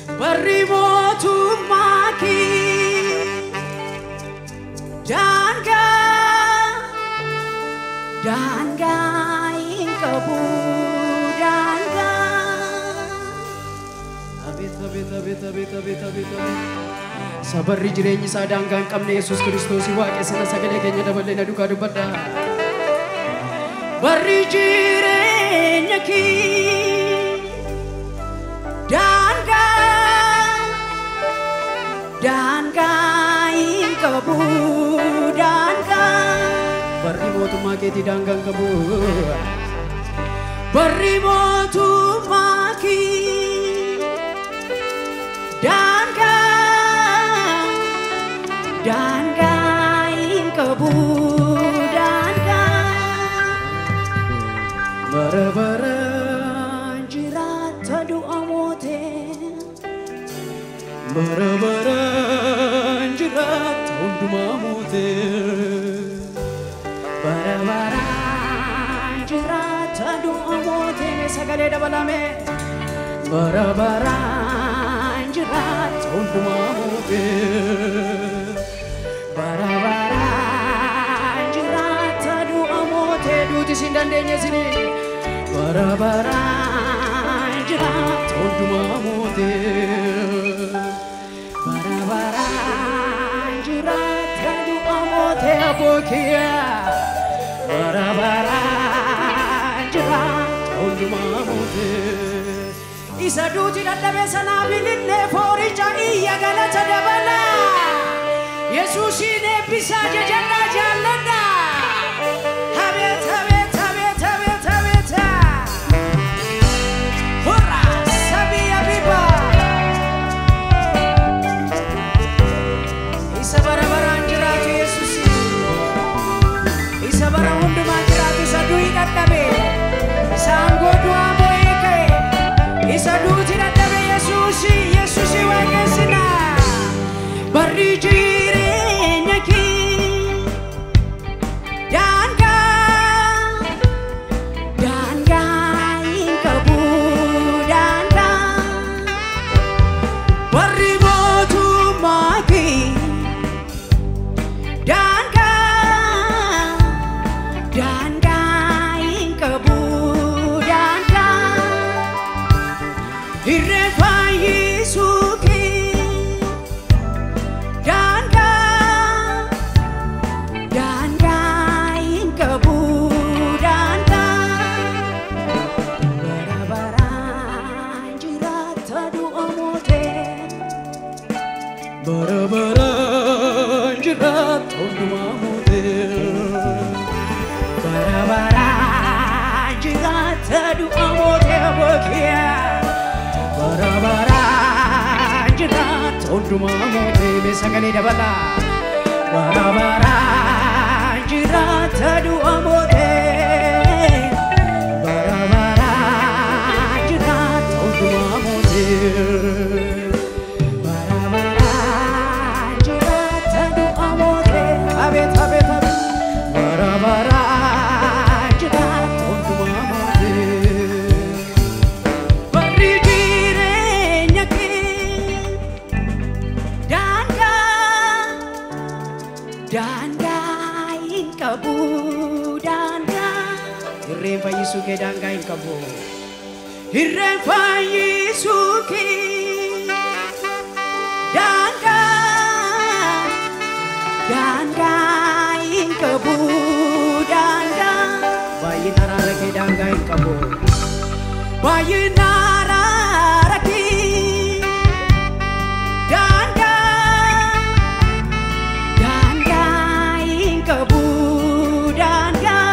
Beribotu maki Danga ingkabu Danga Abit Sabarri jireenyi isaa daangaa hin qabne Yesuus Kiristoos waaqessina sagalee keenya dabalee na duukaa dubbadha. Barri jireenya kee daangaa hin qabu daangaa. Barri mootummaa keetii daangaa hin qabu. Barri mootummaa kee daangaa hin qabu daangaa. Bara-baraan jiraata du'a mootee. Bara-baraan jiraata hundumaa mootee. Bara-baraan jiraata du'a mootee. Sagalee dabalame. Bara-baraan jiraata hundumaa mootee. Bara-baraan jiraata du'a mootee. Duuti sin dandeenye sini. Bara-baraan jiraata hundumaa mootee. Bara-baraan jiraata du'a mootee abookiyaa. Bara-baraan jiraata hundumaa mootee. Isa duuti dadhabe sanaa bilillee fooricha iyya galata dabala. Yesuusiin eebbisaa jajannaa jaalladha. Abeet abeet abeet abeet abeet. Hurra sabii abiba. Isa bara-baraan jiraatu Yesuus. Isa bara hundumaa jiraatu isa du'i dadhabe. Isa aangoo du'aa moo'ee ka'e. Isa duuti dadhabe Yesuusi Yesuusi waaqessina. Barri jireenya kee daangaa hin qabu daangaa. Barri mootummaa kee daangaa hin qabu daangaa. Irreen fayyisuu kee daangaa hin qabu daangaa. Bara-baraan jiraata du'a mootee. Bara-baraan jiraata hundumaa mootee. Bara-baraan jiraata du'a mootee abookiyaa. Bara-baraan jiraata hundumaa mootee. Sagalee dabala. Bara-baraan jiraata du'a mootee. Bara-baraan jiraata hundumaa mootee. Bara-baraan jiraata du'a mootee. Abeet abeet abeet. Bara-baraan jiraata hundumaa mootee. Barri jireenya kee daangaa hin qabu daangaa. Irreen fayyisuu kee daangaa hin qabu. Irreen fayyisuu kee daangaa hin qabu daangaa. Baay'ina araara kee daangaa hin qabu. Baay'ina araara kee daangaa hin qabu daangaa.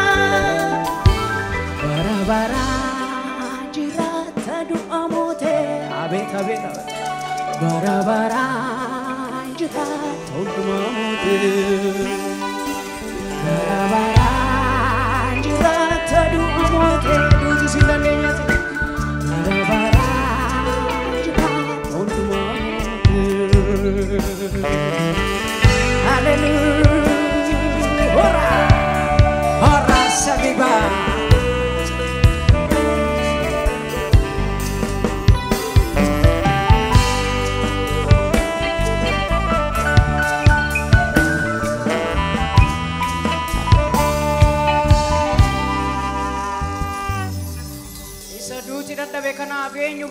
Bara-baraan jiraata du'a mootee. Abeet abeet abeet. Bara-baraan jiraata hundumaa mootee. Bara-baraan jiraata du'a mootee. Duuti sin dandeenye sini. Bara-baraan jiraata hundumaa mootee. Hallelujah. Hurra. Hurra sabiba.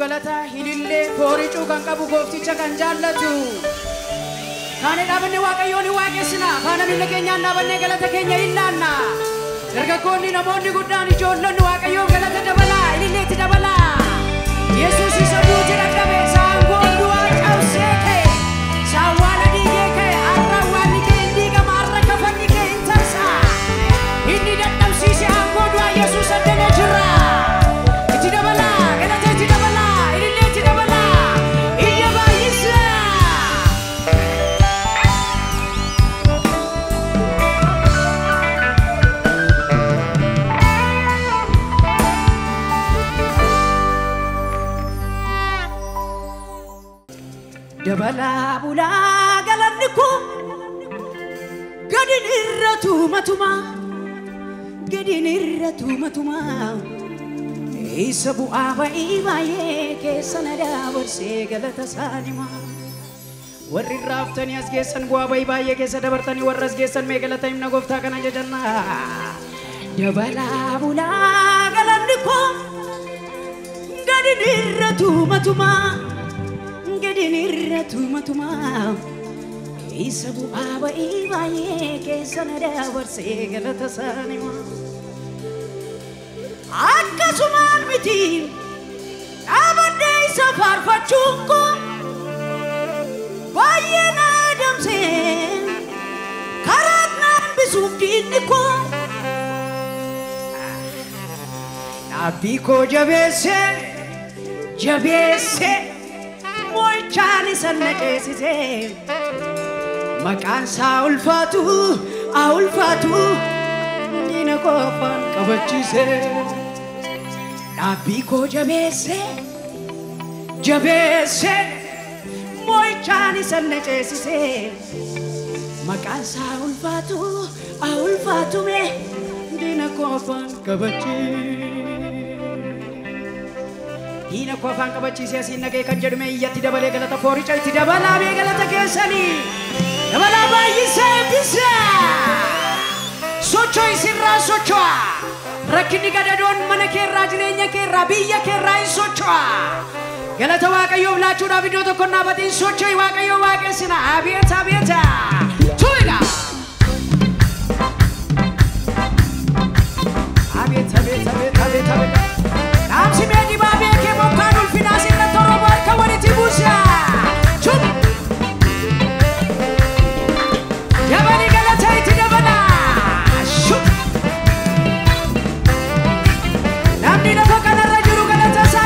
galata hilillee fooricuu kan qabu goofticha kan jaallatu kaane dhaabne waaqayyoon waaqessina faana miila keenyaan dhaabne galata keenya ilaanna dargaggoonni namoonni guddaan ijoollonni waaqayyoon galata dabala hililleetti dabala Yesuus isa duuti dhaqqabe saangoon du'aa cabsee ka'e saawwaala diigee ka'e arra waanni kee hin diigama arra kafanni kee hin tarsa inni dadhabsiise aangoo du'aa Yesuus addana jira itti dabala galata itti dabala hililleetti dabala iyya baay'isa dabala bula galanni ko gadin irratu matuma isa bu'aa ba'ii baay'ee keessa na dabarsee galata saanima warri raaftanii as geessan bu'aa ba'ii baay'ee keessa dabartanii warra as geessan mee galata himna gooftaa kana jajanna dabala bula galanni ko gadin irratu matuma isa bu'aa ba'ii baay'ee keessa na dabarsee galata saanima akkasumaan miti dhaabadhee isa faarfachuun koo baay'ee na adamsee karaa naan bisuuf diinni koo dhaabbii koo jabeesse mo'ichaan isa naqeessise maqaan isaa ulfaatu diina qofaan qabachiise dhaabbii koo jabeesse mo'ichaan isa naqeessise maqaan isaa ulfaatu diina qofaan qabachiise Hina ko afaan qabachiisee asiin nagee kan jedhume iyyatti dabalee galata fooricha itti dabalaa bee galata keessanii dabalaa baay'isee eebbisa socho'i sirraa socho'a rakkinni gadadoon mana keerraa jireenya keerraa biyya keerraa hin socho'a galata waaqayyoof laachuudhaaf iddoo tokko dhaabatiin socho'i waaqayyoo waaqessina abeeta tuila abeeta Amsi medi babe ke bokanul finasi na torobar kawaliti busa Chup Yabani galata iti dabala Chup Namni na fakana rajuru galata sa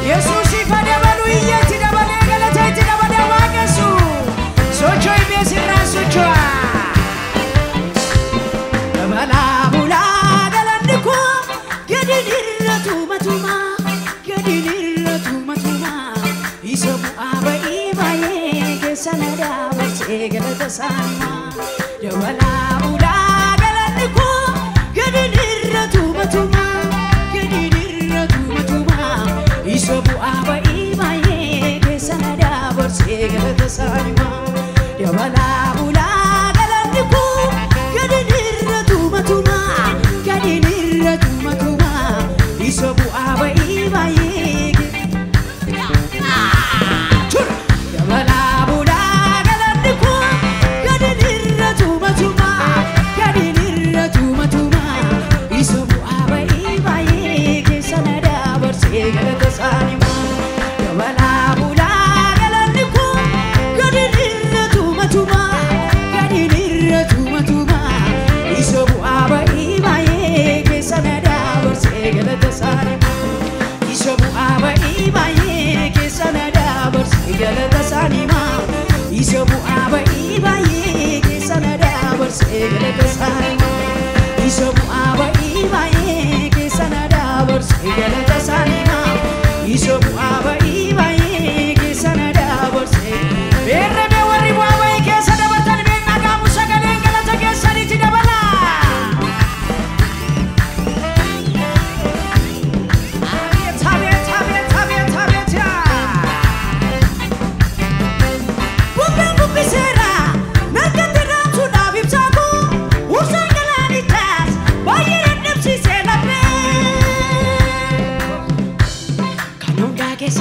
Yesusi fa dabalu iya iti dabale galata iti dabale wakasu Socho ibesi na socho Dabala mula galandiku Gadinirratu matuma isa bu'aa ba'ii baay'ee keessa na dabarsee galata saanima dabala ulaa galanni koo gadinirratu matuma isa bu'aa ba'ii baay'ee keessa na dabarsee galata saanima dabala ulaa galanni koo gadinirratu matuma isa bu'aa ba'ii baay'ee dabala bulaa galanni koo gadinirratu matuma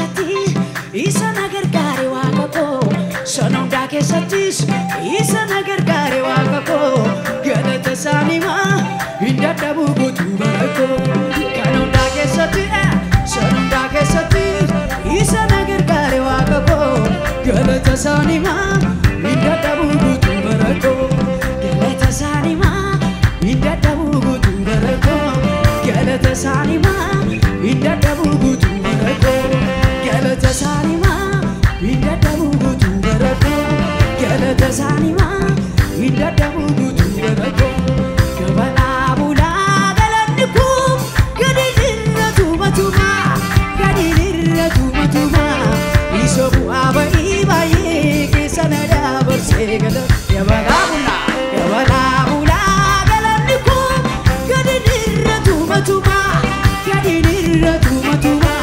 keessatti isa na gargaare waaqa koo sana hundaa keessattis isa na gargaare waaqa koo galata isaaniima hin dadhabu guutuu bara koo kan hundaa keessatti sana hundaa keessatti isa na gargaare waaqa koo galata isaaniima hin dadhabu guutuu bara koo galata isaaniima hin dadhabu guutuu bara koo galata isaaniima hin dadhabu guutuu bara koo galata isaaniima hin dadhabu guutuu bara koo galata isaaniima hin dadhabu guutuu bara koo gabalaa bulaa galanni koo gadiirra tuumatuma gadiirra tuumatuma isa bu'aa ba'ii baay'ee keessa na dabarsee gala gabalaa bulaa galanni koo gadiirra tuumatuma gadiirra tuumatuma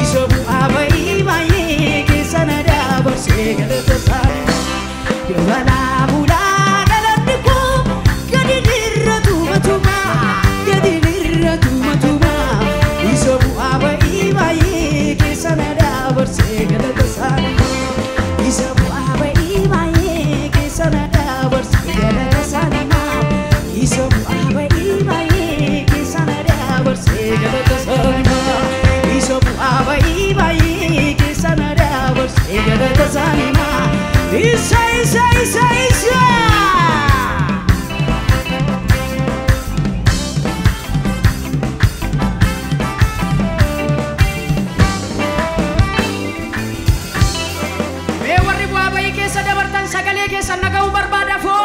isa bu'aa ba'ii baay'ee keessa na dabarsee galata isaaniima gabalaa bulaa galanni koo gadiirra tuumatuma gadiirra tuumatuma isa bu'aa ba'ii baay'ee keessa na dabarsee galata isaaniima isa bu'aa ba'ii baay'ee keessa na dabarsee galata isaaniima isa bu'aa ba'ii baay'ee keessa na dabarsee galata isaaniima isa bu'aa ba'ii baay'ee keessa na dabarsee galata isaaniima isa mee warri bu'aa ba'ii keessa dabartan sagalee keessan naga'uu barbaada foo